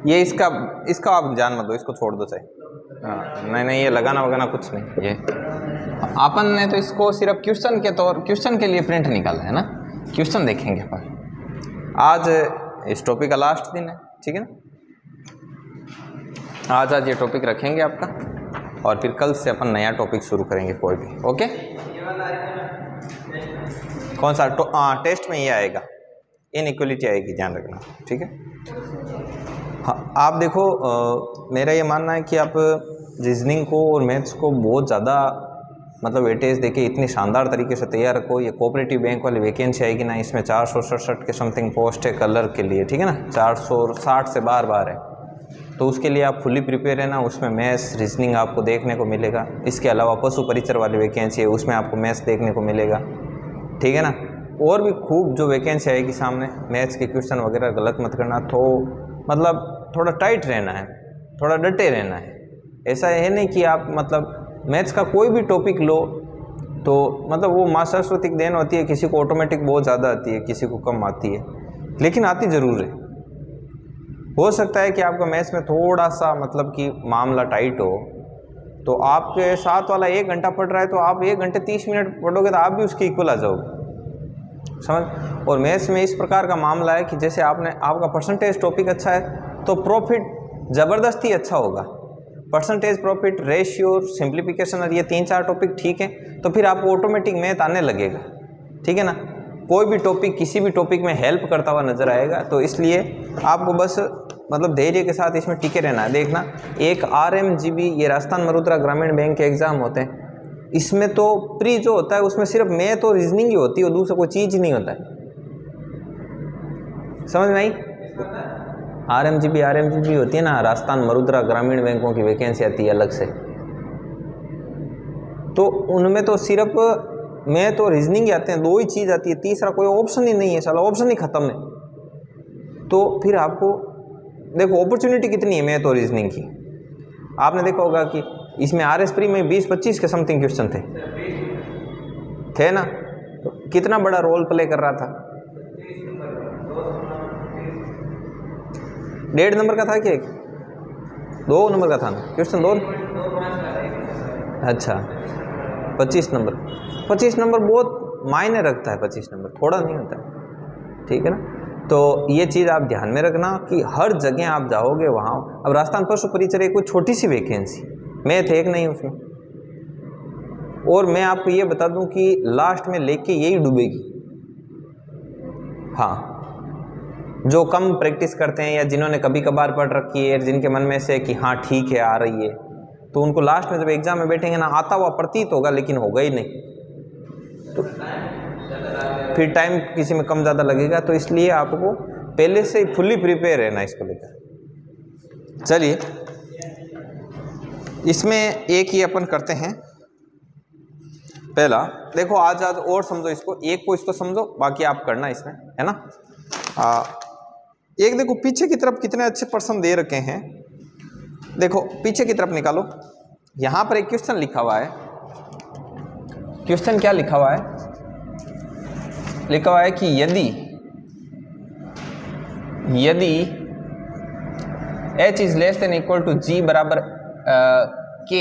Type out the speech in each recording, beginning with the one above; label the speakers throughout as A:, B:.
A: ये इसका आप ध्यान मत दो, इसको छोड़ दो चाहे। हाँ नहीं ये लगाना वगाना कुछ नहीं। ये अपन ने तो इसको सिर्फ क्वेश्चन के लिए प्रिंट निकाला है ना। क्वेश्चन देखेंगे अपन। आज इस टॉपिक का लास्ट दिन है, ठीक है ना। आज ये टॉपिक रखेंगे आपका, और फिर कल से अपन नया टॉपिक शुरू करेंगे कोई भी। ओके, कौन सा टेस्ट में ये आएगा, इनइक्वलिटी आएगी, ध्यान रखना, ठीक है। हाँ आप देखो, मेरा ये मानना है कि आप रीजनिंग को और मैथ्स को बहुत ज़्यादा मतलब वेटेज देके इतनी शानदार तरीके से तैयार रखो। ये कोऑपरेटिव बैंक वाली वैकेंसी आएगी ना, इसमें 467 के समथिंग पोस्ट है कलर के लिए, ठीक है ना। 460 से बार है, तो उसके लिए आप फुली प्रिपेयर है ना। उसमें मैथ्स रीजनिंग आपको देखने को मिलेगा। इसके अलावा पशु परिचर वाली वैकेंसी है, उसमें आपको मैथ्स देखने को मिलेगा, ठीक है ना। और भी खूब जो वैकेंसी आएगी सामने, मैथ्स के क्वेश्चन वगैरह गलत मत करना। तो मतलब थोड़ा टाइट रहना है, थोड़ा डटे रहना है। ऐसा है नहीं कि आप मतलब मैथ्स का कोई भी टॉपिक लो तो मतलब वो माँ सरस्वती की देन होती है। किसी को ऑटोमेटिक बहुत ज़्यादा आती है, किसी को कम आती है, लेकिन आती ज़रूर है। हो सकता है कि आपका मैथ्स में थोड़ा सा मतलब कि मामला टाइट हो, तो आपके साथ वाला 1 घंटा पढ़ रहा है तो आप 1 घंटे 30 मिनट पढ़ोगे तो आप भी उसके इक्वल आ जाओगे, समझ। और मैथ्स में इस प्रकार का मामला है कि जैसे आपका परसेंटेज टॉपिक अच्छा है तो प्रॉफिट ज़बरदस्ती अच्छा होगा। परसेंटेज, प्रॉफिट, रेशियो, सिंप्लीफिकेशन और ये 3-4 टॉपिक ठीक है, तो फिर आपको ऑटोमेटिक मैथ आने लगेगा, ठीक है ना। कोई भी टॉपिक किसी भी टॉपिक में हेल्प करता हुआ नज़र आएगा। तो इसलिए आपको बस मतलब धैर्य के साथ इसमें टिके रहना है। देखना, एक RMGB ये राजस्थान मरुद्रा ग्रामीण बैंक के एग्ज़ाम होते हैं, इसमें तो प्री जो होता है उसमें सिर्फ मैथ और रीजनिंग ही होती है, और दूसरा कोई चीज़ ही नहीं होता है, समझ में आई। RMGB होती है ना, राजस्थान मरुद्रा ग्रामीण बैंकों की वैकेंसी आती है अलग से, तो उनमें तो सिर्फ मैथ और रीजनिंग आते हैं, 2 ही चीज़ आती है, तीसरा कोई ऑप्शन ही नहीं है, साला ऑप्शन ही खत्म है। तो फिर आपको देखो अपॉर्चुनिटी कितनी है मैथ और रीजनिंग की। आपने देखा होगा कि इसमें RS प्री में 20-25 के समथिंग क्वेश्चन थे ना, तो कितना बड़ा रोल प्ले कर रहा था। 1.5 नंबर का था क्या, 2 नंबर का था ना क्वेश्चन, 2। अच्छा 25 नंबर बहुत मायने रखता है, 25 नंबर थोड़ा नहीं होता है, ठीक है ना। तो ये चीज़ आप ध्यान में रखना कि हर जगह आप जाओगे वहाँ। अब राजस्थान पशु परिचर एक कोई छोटी सी वैकेंसी, मैथ एक नहीं उसमें। और मैं आपको ये बता दूं कि लास्ट में लेके यही डूबेगी। हाँ, जो कम प्रैक्टिस करते हैं या जिन्होंने कभी कभार पढ़ रखी है, जिनके मन में से कि हाँ ठीक है आ रही है, तो उनको लास्ट में जब एग्जाम में बैठेंगे ना, आता हुआ प्रतीत होगा लेकिन होगा ही नहीं, तो फिर टाइम किसी में कम ज़्यादा लगेगा। तो इसलिए आपको पहले से ही फुल्ली प्रिपेयर रहना इसको लेकर। चलिए इसमें एक ही अपन करते हैं। पहला देखो, आज और समझो इसको, एक को इसको समझो, बाकी आप करना इसमें, है ना। एक देखो पीछे की तरफ कितने अच्छे प्रश्न दे रखे हैं। देखो पीछे की तरफ निकालो, यहाँ पर एक क्वेश्चन लिखा हुआ है। क्वेश्चन क्या लिखा हुआ है? लिखा हुआ है कि यदि h is less than equal to g बराबर k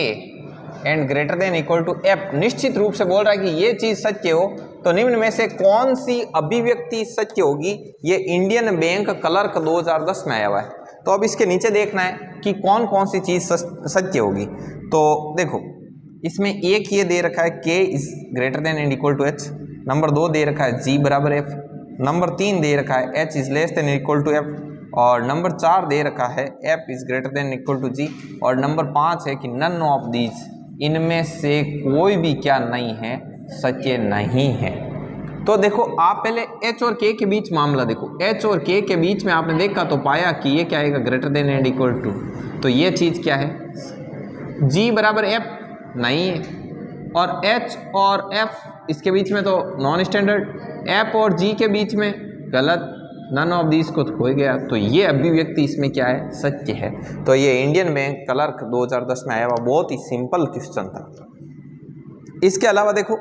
A: and greater than equal to f, निश्चित रूप से बोल रहा है कि ये चीज सत्य हो तो निम्न में से कौन सी अभिव्यक्ति सत्य होगी। ये इंडियन बैंक क्लर्क 2010 में आया हुआ है। तो अब इसके नीचे देखना है कि कौन कौन सी चीज सत्य होगी। तो देखो इसमें एक ये दे रखा है k is greater than and equal to h, number 2 दे रखा है g बराबर f, नंबर 3 दे रखा है h is less than equal to f, और नंबर 4 दे रखा है f is greater than equal to g, और नंबर 5 है कि नन ऑफ दीज, इनमें से कोई भी क्या नहीं है, सत्य नहीं है। तो देखो आप पहले h और k के बीच मामला देखो, h और k के बीच में आपने देखा तो पाया कि ये क्या आएगा, greater than and equal to, तो ये चीज़ क्या है, g बराबर f नहीं है, और h और f इसके बीच में तो नॉन स्टैंडर्ड, f और g के बीच में गलत, नन ऑफ दीज को तो हो गया। तो ये अभिव्यक्ति इसमें क्या है, सत्य है। तो ये इंडियन बैंक क्लर्क 2010 में आया हुआ बहुत ही सिंपल क्वेश्चन था। इसके अलावा देखो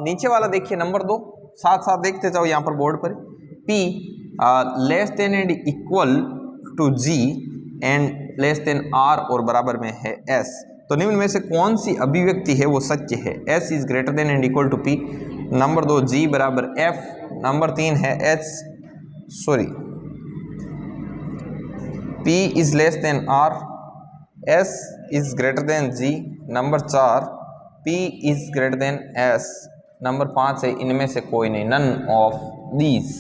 A: नीचे वाला देखिए नंबर 2, साथ साथ देखते जाओ यहाँ पर बोर्ड पर, P less than and equal to G and less than R और बराबर में है S। तो निम्न में से कौन सी अभिव्यक्ति है वो सत्य है? S is greater than and equal to P, number 2 G बराबर F, नंबर 3 है P is less than R, S is greater than G, number 4 P is greater than S, number 5 है इनमें से कोई नहीं, नन ऑफ दीज।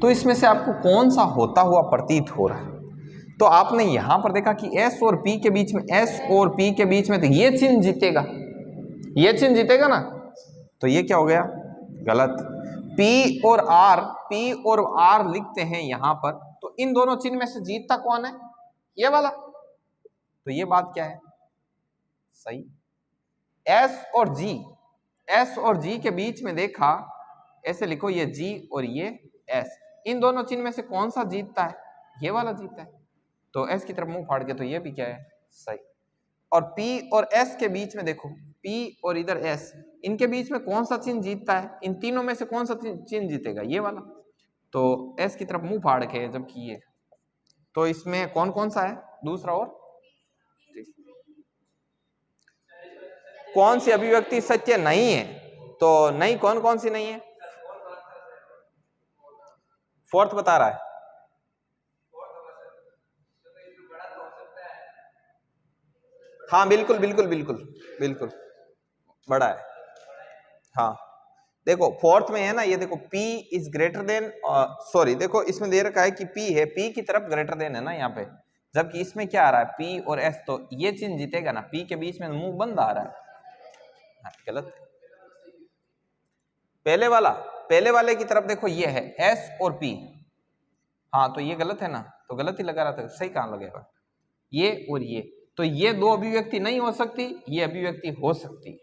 A: तो इसमें से आपको कौन सा होता हुआ प्रतीत हो रहा है? तो आपने यहां पर देखा कि S और P के बीच में, S और P के बीच में तो ये चिन्ह जीतेगा, ये चिन्ह जीतेगा ना, तो ये क्या हो गया? गलत। P और R लिखते हैं यहां पर, तो इन दोनों चिन्ह में से जीतता कौन है? ये वाला। तो ये बात क्या है? सही। S और G के बीच में देखा, ऐसे लिखो ये G और ये S, इन दोनों चिन्ह में से कौन सा जीतता है? ये वाला जीतता है। तो S की तरफ मुंह फाड़ के, तो ये भी क्या है? सही। और P और S के बीच में देखो, P और इधर S, इनके बीच में कौन सा चिन्ह जीतता है? इन तीनों में से कौन सा चिन्ह जीतेगा? ये वाला। तो S की तरफ मुंह फाड़ के जबकि ये, तो इसमें कौन कौन सा है? दूसरा और कौन सी अभिव्यक्ति सत्य नहीं है? तो नहीं, कौन कौन सी नहीं है? फोर्थ बता रहा है। हाँ बिल्कुल बिल्कुल बिल्कुल बिल्कुल बड़ा है। हाँ देखो फोर्थ में है ना, ये देखो P is greater then, sorry देखो इसमें दे रखा है कि P है, P की तरफ ग्रेटर देन है ना यहाँ पे, जबकि इसमें क्या आ रहा है? P और S, तो ये चिन्ह जीतेगा ना, P के बीच में मुंह बंद आ रहा है। हाँ, गलत। पहले वाले की तरफ देखो, ये है S और P, हाँ तो ये गलत है ना, तो गलत ही लगा रहा था, सही कहाँ लगेगा? ये और ये, तो ये दो अभिव्यक्ति नहीं हो सकती, ये अभिव्यक्ति हो सकती है।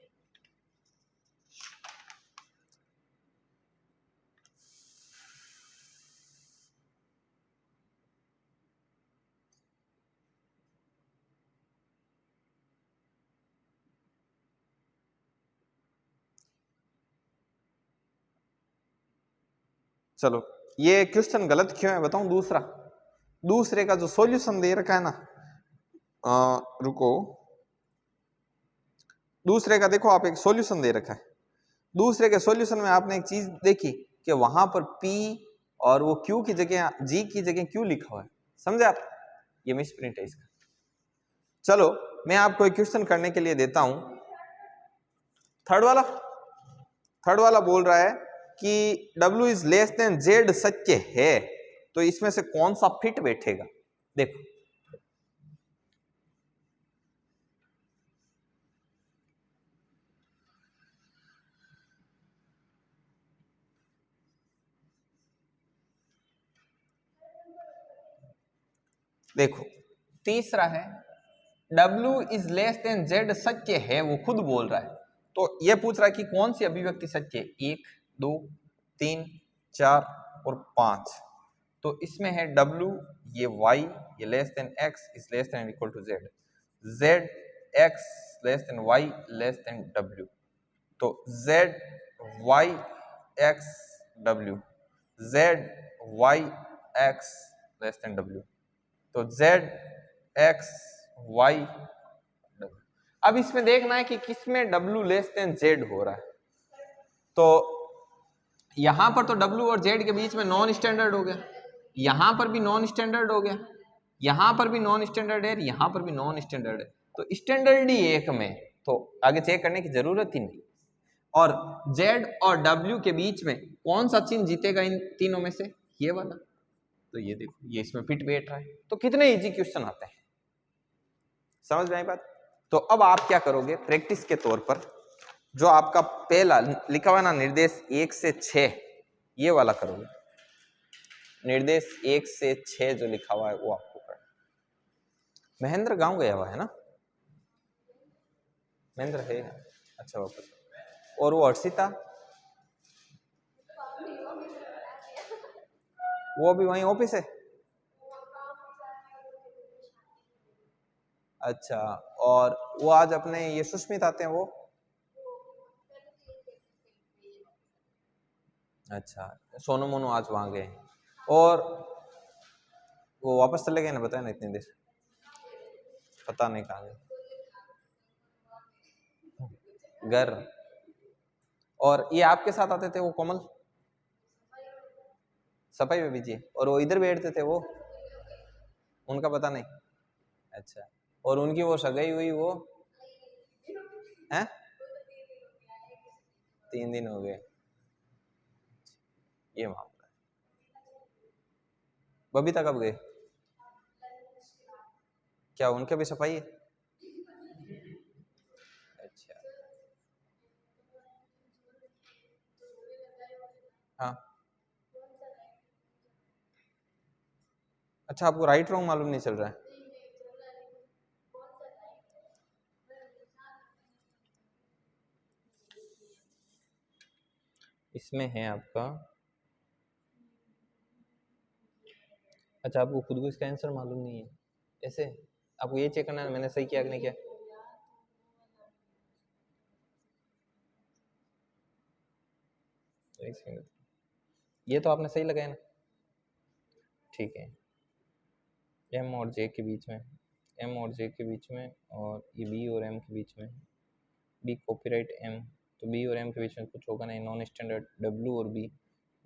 A: चलो ये क्वेश्चन गलत क्यों है बताऊं? दूसरे का जो सॉल्यूशन दे रखा है ना, रुको, दूसरे का देखो, आप एक सॉल्यूशन दे रखा है, दूसरे के सॉल्यूशन में आपने एक चीज देखी कि वहां पर P और वो Q की जगह G की जगह Q लिखा हुआ है, समझे आप? ये मिसप्रिंट है इसका। चलो मैं आपको एक क्वेश्चन करने के लिए देता हूं। थर्ड वाला बोल रहा है कि W is less then Z सत्य है, तो इसमें से कौन सा फिट बैठेगा? देखो देखो, तीसरा है W is less then Z सत्य है, वो खुद बोल रहा है, तो ये पूछ रहा है कि कौन सी अभिव्यक्ति सत्य है? 1 2 3 4 और 5। तो इसमें है W, ये Y, ये less than X is less than equal to Z, Z X less than Y less than W, तो Z Y X W, Z Y X less than W, तो Z X Y W। अब इसमें देखना है कि किसमें W less than Z हो रहा है। तो यहां पर तो W और Z के बीच में नॉन स्टैंडर्ड हो गया, यहां पर भी नॉन स्टैंडर्ड हो गया, यहां पर भी नॉन स्टैंडर्ड है, यहां पर भी नॉन स्टैंडर्ड है, तो स्टैंडर्ड ही एक में, तो आगे चेक करने की जरूरत ही नहीं। और Z और W के बीच में कौन सा चिन्ह जीतेगा इन तीनों में से? ये वाला। तो ये देखो, ये इसमें फिट बैठ रहा है। तो कितने इजी क्वेश्चन आते हैं, समझ में आई बात? तो अब आप क्या करोगे प्रैक्टिस के तौर पर, जो आपका पहला लिखा हुआ ना निर्देश 1 से 6, ये वाला करोगे। निर्देश 1 से 6 जो लिखा हुआ है वो आपको करना। महेंद्र गांव गया हुआ है ना? महेंद्र है ना? अच्छा वापस। और वो हर्षिता, वो भी वहीं ऑफिस है? अच्छा, और वो आज अपने ये सुष्मित आते हैं वो? अच्छा, सोनू मोनू आज वहाँ गए और वो वापस चले गए ना, बताया ना इतनी देर, पता नहीं कहाँ गए घर। और ये आपके साथ आते थे वो कोमल, सफाई में बिजी है, और वो इधर बैठते थे वो, उनका पता नहीं। अच्छा, और उनकी वो सगाई हुई वो है 3 दिन हो गए, ये मामला है। बबीता कब गए? क्या उनके भी सफाई है? अच्छा हाँ, अच्छा आपको राइट रॉन्ग मालूम नहीं चल रहा है? इसमें है आपका, अच्छा आपको खुद को इसका आंसर मालूम नहीं है, ऐसे आपको ये चेक करना है मैंने सही किया कि नहीं किया। एक सेकंड, ये तो आपने सही लगाया ना, ठीक है। एम और जे के बीच में, एम और जे के बीच में, और ये बी और एम के बीच में, बी कॉपीराइट एम, तो बी और एम के बीच में कुछ होगा नहीं, नॉन स्टैंडर्ड डब्ल्यू और बी,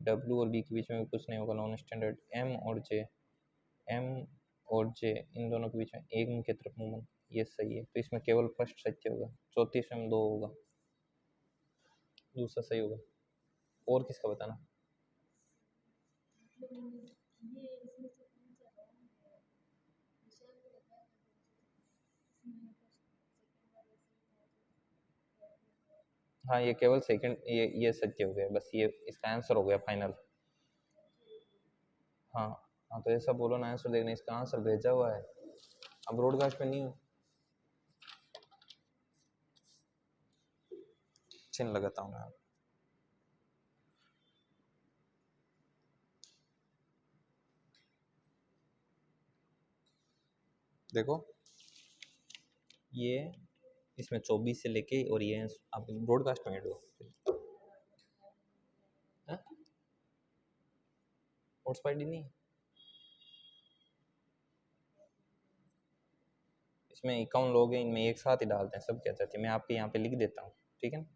A: डब्ल्यू और बी के बीच में भी कुछ नहीं होगा, नॉन स्टैंडर्ड एम और जे, एम और जे इन दोनों के बीच में एक की तरफ मूवमेंट, ये सही है, तो इसमें केवल फर्स्ट सत्य होगा, 34 में 2 होगा, दूसरा सही होगा। और किसका बताना? हाँ ये केवल सेकंड, ये सत्य हो गया, बस ये इसका आंसर हो गया फाइनल। हाँ हाँ, तो ऐसा बोलो ना, आंसर देखना, इसका आंसर भेजा हुआ है, अब ब्रॉडकास्ट पे नहीं हो, चिन्ह लगाता हूँ मैं। देखो ये इसमें 24 से लेके, और ये आप ब्रॉडकास्ट में ऐड हो, हॉटस्पॉट नहीं, इसमें 51 लोग हैं, इनमें एक साथ ही डालते हैं सब क्या चाहते हैं, मैं आपके यहाँ पे लिख देता हूँ, ठीक है ना।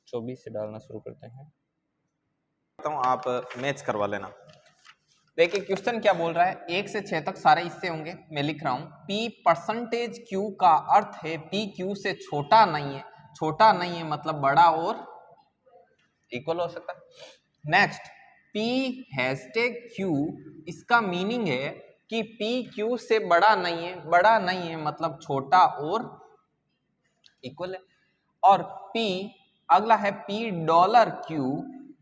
A: 24 से डालना शुरू करते हैं, आप मैच करवा लेना। देखिए क्वेश्चन क्या बोल रहा है, 1 से 6 तक सारे इससे होंगे, मैं लिख रहा हूं P परसेंटेज Q का अर्थ है P Q से छोटा नहीं है, छोटा नहीं है मतलब बड़ा और इक्वल हो सकता है। नेक्स्ट P हैशटैग Q, इसका मीनिंग है कि P Q से बड़ा नहीं है, बड़ा नहीं है मतलब छोटा और इक्वल है। और P अगला है P dollar Q,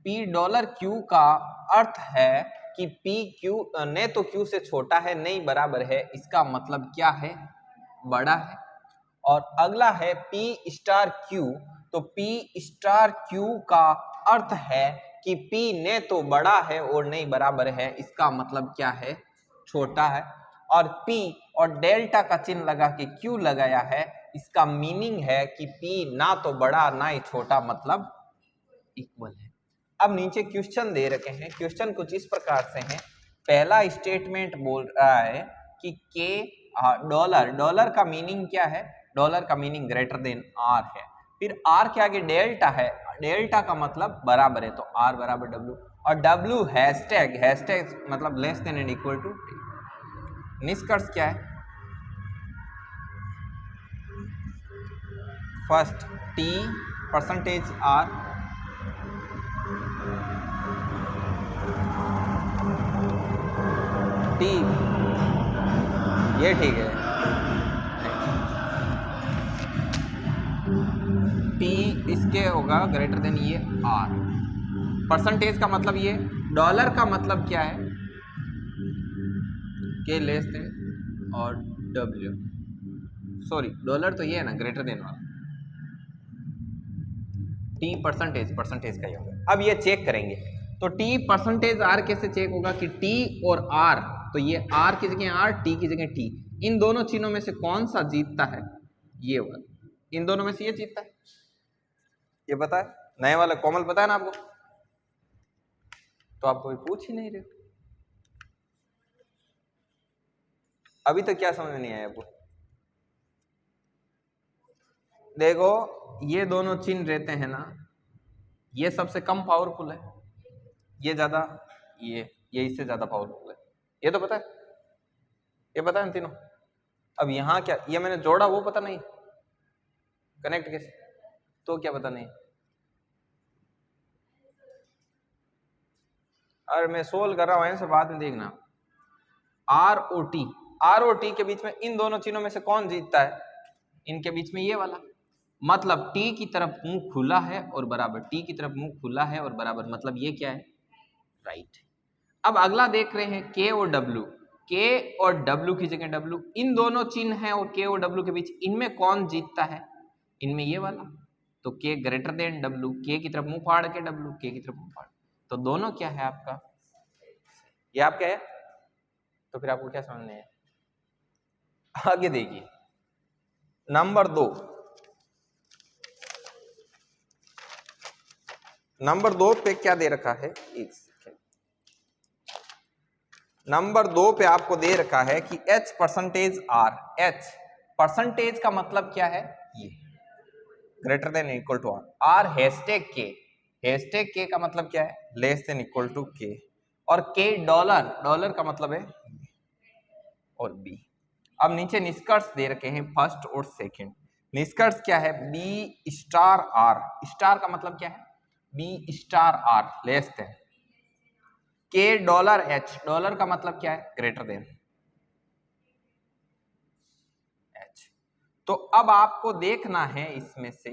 A: P dollar Q का अर्थ है कि P Q न तो Q से छोटा है नहीं बराबर है, इसका मतलब क्या है, बड़ा है। और अगला है P स्टार Q, तो P स्टार Q का अर्थ है कि P न तो बड़ा है और नहीं बराबर है, इसका मतलब क्या है, छोटा है। और P और डेल्टा का चिन्ह लगा के Q लगाया है, इसका मीनिंग है कि P ना तो बड़ा ना ही छोटा मतलब इक्वल है। अब नीचे क्वेश्चन दे रखे हैं, क्वेश्चन कुछ इस प्रकार से है, पहला स्टेटमेंट बोल रहा है कि के डॉलर, डॉलर का मीनिंग क्या है, डॉलर का मीनिंग ग्रेटर देन आर है, फिर आर के आगे डेल्टा है, डेल्टा का मतलब बराबर है, तो आर बराबर डब्ल्यू, और डब्ल्यू हैशटैग, हैशटैग मतलब less than and equal to T. निष्कर्ष क्या है, first T percentage R, T ये ठीक है, टी इसके होगा ग्रेटर देन ये आर, परसेंटेज का मतलब ये, डॉलर का मतलब क्या है, के लेस देन, और डब्ल्यू, सॉरी डॉलर तो ये है ना ग्रेटर देन वाला, टी परसेंटेज, परसेंटेज का ही होगा। अब ये चेक करेंगे, तो टी परसेंटेज आर कैसे चेक होगा कि टी और आर, तो ये आर की जगह आर, टी की जगह टी, इन दोनों चिन्हों में से कौन सा जीतता है, ये वाला, इन दोनों में से ये जीतता है, ये पता है। नए वाला कोमल पता है ना आपको, तो आप कोई पूछ ही नहीं रहे। अभी तक क्या समझ में नहीं आया आपको? देखो ये दोनों चिन्ह रहते हैं ना, ये सबसे कम पावरफुल है, ये ज्यादा, ये इससे ज्यादा पावरफुल है, ये तो पता है, ये पता है ना तीनों। अब यहाँ क्या, ये मैंने जोड़ा वो पता नहीं, कनेक्ट कैसे, तो क्या पता नहीं। और मैं सोल्व कर रहा हूं ऐसे बाद में देखना। आर और टी के बीच में इन दोनों चिन्हों में से कौन जीतता है? इनके बीच में ये वाला, मतलब टी की तरफ मुंह खुला है और बराबर, टी की तरफ मुंह खुला है और बराबर, मतलब ये क्या है? राइट। अब अगला देख रहे हैं के और डब्ल्यू, के और डब्ल्यू की जगह डब्ल्यू, इन दोनों चिन्ह हैं और के और डब्ल्यू के बीच, इनमें कौन जीतता है? इनमें ये वाला, तो के ग्रेटर देन डब्ल्यू, के की तरफ मुंह फाड़ के डब्ल्यू, के की तरफ मुंह फाड़, तो दोनों क्या है आपका? ये आप क्या है? तो फिर आपको क्या समझना है? आगे देखिए नंबर 2, नंबर 2 पे क्या दे रखा है? एक सेकेंड, नंबर 2 पे आपको दे रखा है कि h percentage R, h percentage का मतलब क्या है? ये greater than equal to R, R hashtag K, hashtag K का मतलब क्या है? लेस देन इक्वल टू के, और के डॉलर, डॉलर का मतलब है, और बी। अब नीचे निष्कर्ष दे रखे हैं फर्स्ट और सेकंड, निष्कर्ष क्या है? बी स्टार आर, स्टार का मतलब क्या है? B star R less than K dollar H, dollar का मतलब क्या है? Greater than H. तो अब आपको देखना है इसमें से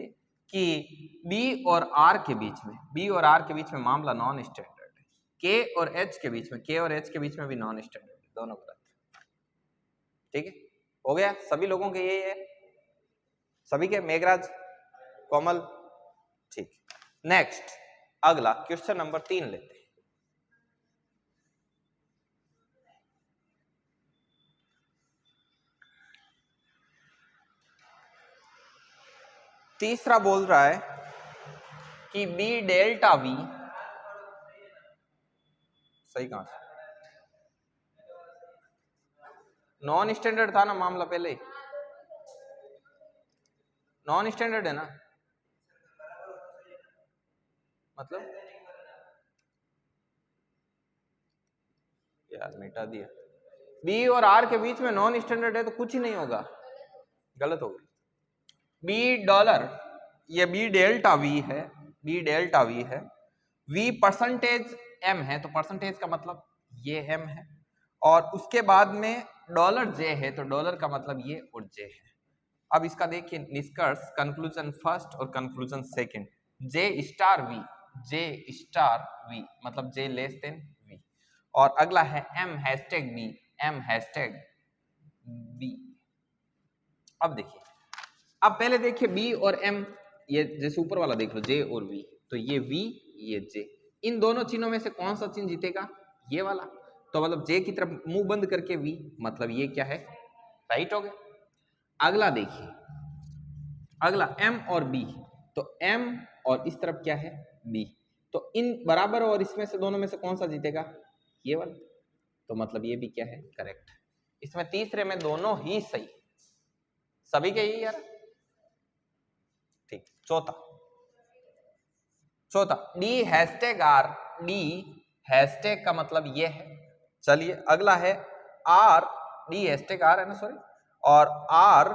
A: कि बी और आर के बीच में, बी और आर के बीच में मामला नॉन स्टैंडर्ड है, के और एच के बीच में, के और एच के बीच में भी नॉन स्टैंडर्ड है, दोनों गलत। ठीक है, हो गया, सभी लोगों के यही है, सभी के, मेघराज, कोमल, ठीक। नेक्स्ट अगला क्वेश्चन नंबर 3 लेते हैं। तीसरा बोल रहा है कि बी डेल्टा वी, सही कहां से, नॉन स्टैंडर्ड था ना मामला, पहले नॉन स्टैंडर्ड है ना, मतलब यार मिटा दिया, बी और आर के बीच में नॉन स्टैंडर्ड है तो कुछ ही नहीं होगा, गलत हो गई। बी डॉलर, ये बी डेल्टा वी है, बी डेल्टा वी है, वी परसेंटेज एम है, तो परसेंटेज का मतलब ये एम है, और उसके बाद में डॉलर जे है, तो डॉलर का मतलब ये और जे है। अब इसका देखिए निष्कर्ष, कंक्लूजन फर्स्ट और conclusion second, J star V, J star V मतलब जे लेस देन वी, और अगला है M hashtag B, M hashtag B. अब देखिए, अब पहले देखिए बी और एम, ये जैसे ऊपर वाला देख लो जे और वी, तो ये वी ये जे, इन दोनों चिन्हों में से कौन सा चिन्ह जीतेगा? ये वाला, तो मतलब जे की तरफ मुंह बंद करके वी, मतलब ये क्या है? राइट हो गया। अगला देखिए, अगला एम और बी, तो एम और इस तरफ क्या है? बी, तो इन बराबर और इसमें से दोनों में से कौन सा जीतेगा? ये वाला, तो मतलब ये भी क्या है? करेक्ट। इसमें तीसरे में दोनों ही सही, सभी के यही यार, ठीक। चौथा, चौथा D hashtag R, D hashtag का मतलब ये है। चलिए अगला है आर, डी हैशटैग आर है ना, सॉरी, और आर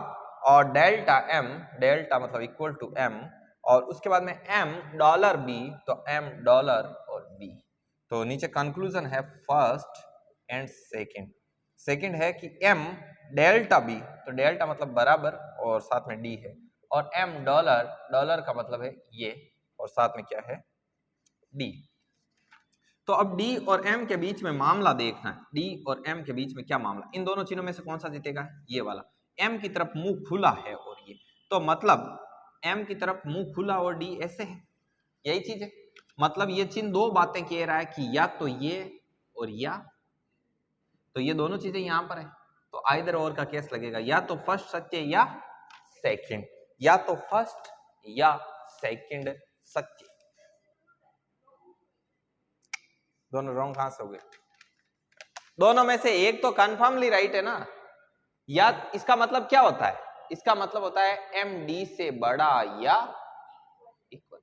A: और डेल्टा एम, डेल्टा मतलब इक्वल टू एम, और उसके बाद में एम डॉलर बी, तो एम डॉलर और बी। तो नीचे कंक्लूजन है फर्स्ट एंड सेकंड, सेकंड है कि एम डेल्टा बी, तो डेल्टा मतलब बराबर और साथ में डी है, और एम डॉलर, डॉलर का मतलब है ये और साथ में क्या है? डी। तो अब डी और एम के बीच में मामला देखना है, डी और एम के बीच में क्या मामला, इन दोनों चिन्हों में से कौन सा जीतेगा? ये वाला, एम की तरफ मुंह खुला है और ये, तो मतलब एम की तरफ मुंह खुला और डी ऐसे है, यही चीज है, मतलब ये चिन्ह दो बातें कह रहा है कि या तो ये और या, तो ये दोनों चीजें यहां पर है, तो आइदर और का केस लगेगा, या तो फर्स्ट सत्य या सेकंड, या तो फर्स्ट या सेकंड सत्य, दोनों रॉन्ग कहां से हो गए? दोनों में से एक तो कंफर्मली राइट है ना। या इसका मतलब क्या होता है? इसका मतलब होता है एम डी से बड़ा या इक्वल।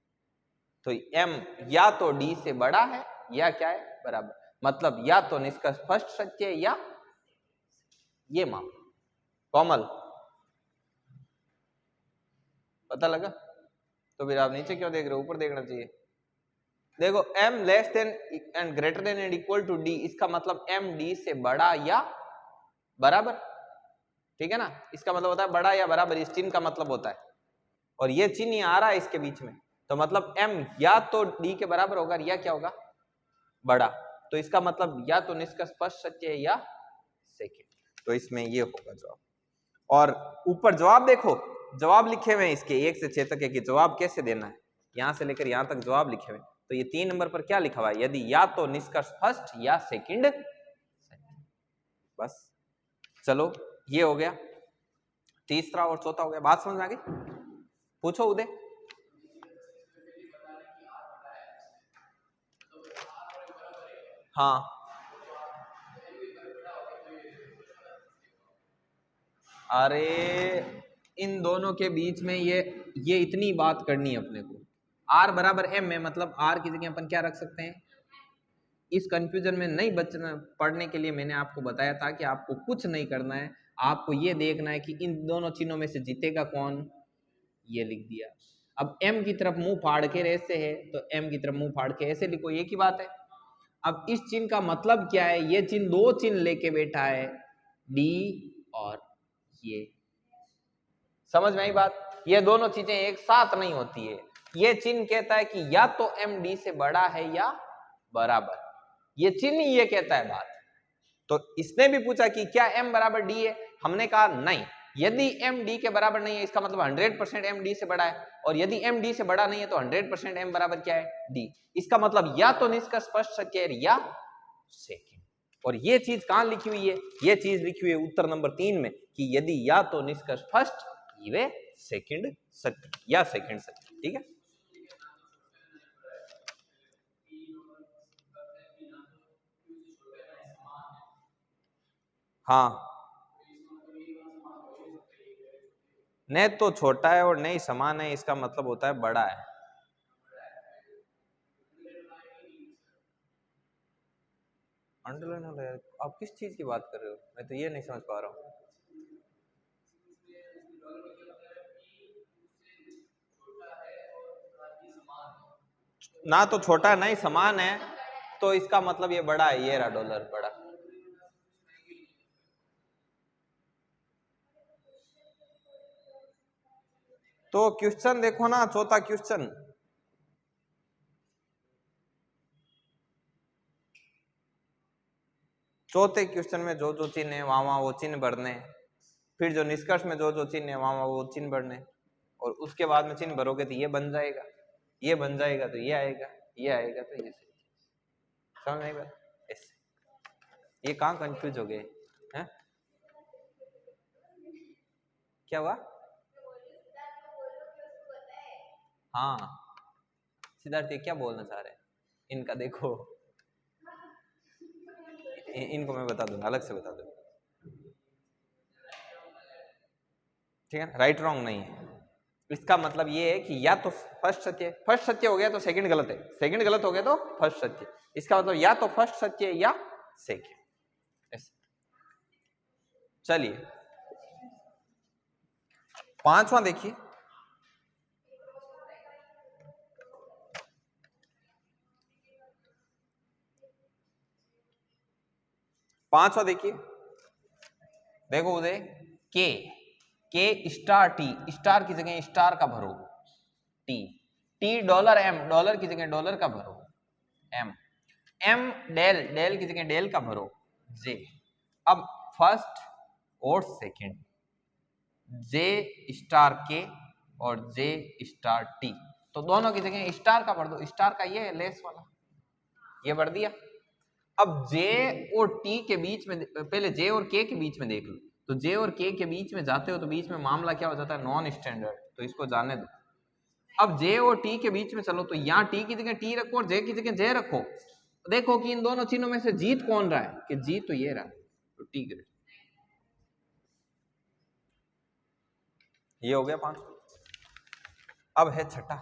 A: तो एम या तो डी से बड़ा है या क्या है, बराबर। मतलब या तो निष्कर्ष फर्स्ट सत्य है या ये मामला। कोमल पता लगा? तो फिर आप नीचे क्यों देख रहे हो, ऊपर देखना चाहिए। देखो m less than and greater than and equal to d, इसका मतलब m d से बड़ा या बराबर, ठीक है ना। इसका मतलब होता है बड़ा या बराबर, इस चिन्ह का मतलब होता है। और ये चिन्ह ही आ रहा है इसके बीच में, तो मतलब m या तो d के बराबर होगा या क्या होगा, बड़ा। तो इसका मतलब या तो निष्कर्ष स्पष्ट सत्य है या सेकंड। तो इसमें ये होगा जवाब। और ऊपर जवाब देखो, जवाब लिखे हुए हैं इसके 1 से 6 तक है कि जवाब कैसे देना है। यहां से लेकर यहां तक जवाब लिखे हुए। तो ये 3 नंबर पर क्या लिखा हुआ है, यदि या तो निष्कर्ष फर्स्ट या सेकंड। बस चलो ये हो गया, तीसरा और चौथा हो गया। बात समझ में आ गई? पूछो उदय। हाँ अरे इन दोनों के बीच में ये इतनी बात करनी है अपने को। r बराबर m है, मतलब r की जगह अपन क्या रख सकते हैं। इस कंफ्यूजन में नहीं बचना, पढ़ने के लिए मैंने आपको बताया था कि आपको कुछ नहीं करना है, आपको ये देखना है कि इन दोनों चिन्हों में से जीतेगा कौन, ये लिख दिया। अब m की तरफ मुंह फाड़ के ऐसे है, तो m की तरफ मुंह फाड़ के ऐसे लिखो, एक ही बात है। अब इस चिन्ह का मतलब क्या है, ये चिन्ह दो चिन्ह लेके बैठा है, d और ये। समझ में आई बात? ये दोनों चीजें एक साथ नहीं होती है। ये चिन्ह कहता है कि या तो m d से बड़ा है या बराबर, ये चिन्ह ये कहता है बात। तो इसने भी पूछा कि क्या m बराबर d है, हमने कहा नहीं। यदि m d के बराबर नहीं है, इसका मतलब 100% m d से बड़ा है, और यदि m d से बड़ा नहीं है तो 100% m बराबर क्या है, d। इसका मतलब या तो निष्कर्ष स्पष्ट सत्य है या सेकंड। और ये चीज कहां लिखी हुई है, ये चीज लिखी हुई है उत्तर नंबर 3 में, कि यदि या तो निष्कर्ष फर्स्ट वे सेकंड सत्य या सेकंड सत्य, ठीक है। हाँ न तो छोटा है और नहीं समान है, इसका मतलब होता है बड़ा है। अंडरलाइन हो रहा है, आप किस चीज की बात कर रहे हो, मैं तो ये नहीं समझ पा रहा हूँ। ना तो छोटा नहीं समान है, तो इसका मतलब ये बड़ा है, ये रहा डॉलर बड़ा। तो क्वेश्चन देखो ना, चौथा क्वेश्चन, चौथे क्वेश्चन में जो जो चिन्ह है वहां वहां वो चिन्ह भरने, फिर जो निष्कर्ष में जो जो चिन्ह है वहां वहां वो चिन्ह भरने, और उसके बाद में चिन्ह भरोगे तो ये बन जाएगा, ये बन जाएगा तो ये आएगा, ये आएगा तो ये। समझ नहीं बात? ऐसे ये कहाँ कंफ्यूज हो गए हैं? क्या हुआ? हाँ सिद्धार्थ, ये क्या बोलना चाह रहे हैं, इनका देखो, इनको मैं बता दूंगा, अलग से बता दूंगा, ठीक है। राइट रॉन्ग नहीं है, इसका मतलब ये है कि या तो फर्स्ट सत्य, फर्स्ट सत्य हो गया तो सेकंड गलत है, सेकंड गलत हो गया तो फर्स्ट सत्य। इसका मतलब या तो फर्स्ट सत्य है या सेकंड, ऐसे। चलिए पांचवा देखिए, पांचवा देखिए, देखो उदय, के स्टार टी, स्टार की जगह स्टार का भरो, T, T dollar M, dollar की जगह डॉलर का भरो, एम, एम डेल, डेल की जगह डेल का भरो, जे। अब फर्स्ट और सेकंड, जे स्टार के और जे स्टार टी, तो दोनों की जगह स्टार का भर दो, स्टार का ये है लेस वाला, ये भर दिया। अब जे और टी के बीच में, पहले जे और के बीच में देख लो, तो जे और के बीच में जाते हो तो बीच में मामला क्या हो जाता है, नॉन स्टैंडर्ड, तो इसको जाने दो। अब जे और टी के बीच में चलो, तो यहाँ टी की जगह टी रखो और जे की जगह जे रखो, देखो कि इन दोनों चिन्हों में से जीत कौन रहा है, कि जीत तो ये रहा, तो टी ग्रेड। ये हो गया 5। अब है छठा।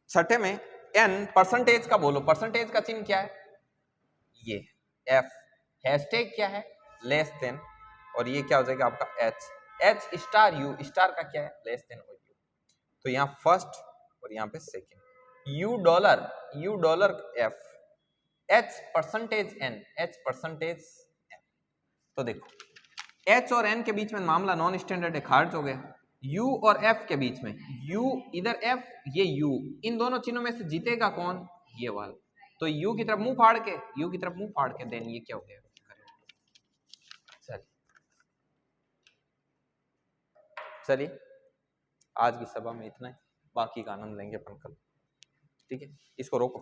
A: छठे में एन परसेंटेज का बोलो, परसेंटेज का चिन्ह क्या है, ये एफ। हैशटैग क्या है, लेस देन, और ये क्या हो जाएगा आपका H. H star you, star का क्या है, लेस देन और यू। तो यहाँ फर्स्ट और यहाँ पे second. U dollar F, H percentage N, H percentage N. तो देखो एच और एन के बीच में मामला नॉन स्टैंडर्ड है, खारिज हो गया। यू और एफ के बीच में, यू इधर एफ, ये यू, इन दोनों चिन्हों में से जीतेगा कौन, ये वाला। तो यू की तरफ मुंह फाड़ के, यू की तरफ मुंह फाड़ के, देन ये क्या हो गया। चलिए आज की सभा में इतना ही, बाकी का आनंद लेंगे अपन कल। ठीक है, इसको रोको।